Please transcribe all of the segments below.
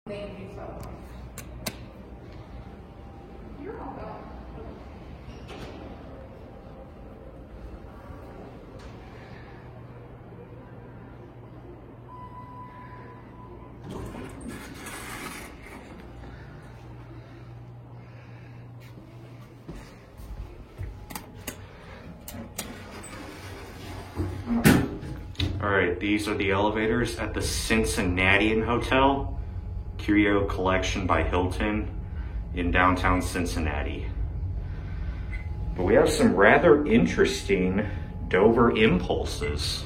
Thank you so much. You're all welcome. All right, these are the elevators at the Cincinnatian Hotel, Curio Collection by Hilton in downtown Cincinnati. But we have some rather interesting Dover impulses.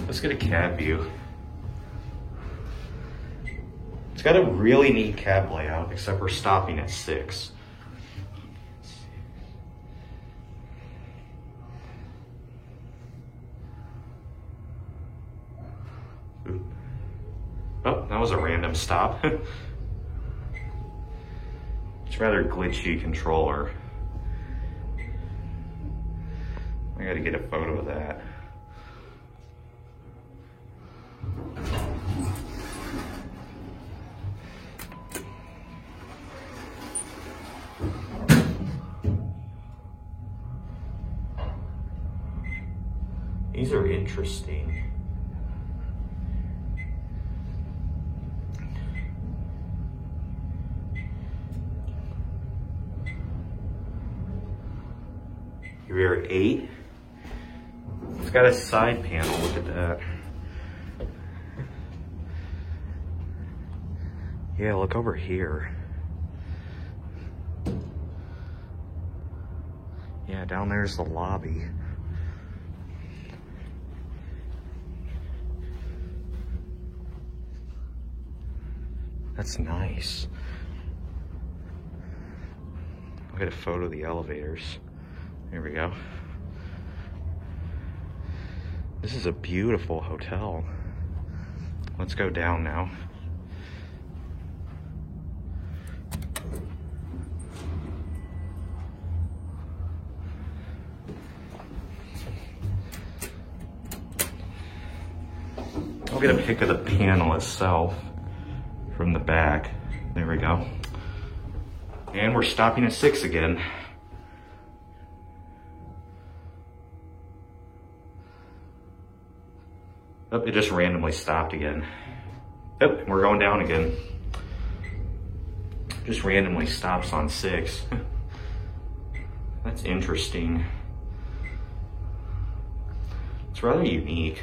Let's get a cab view. It's got a really neat cab layout, except we're stopping at 6. Ooh. Oh, that was a random stop. It's a rather glitchy controller. I gotta get a photo of that. These are interesting. Rear 8. It's got a side panel, look at that. Yeah, look over here. Yeah, down there's the lobby. That's nice. I'll get a photo of the elevators. Here we go. This is a beautiful hotel. Let's go down now. I'll get a pic of the panel itself from the back. There we go. And we're stopping at 6 again. Oh, it just randomly stopped again. Yep, we're going down again. Just randomly stops on 6. That's interesting. It's rather unique.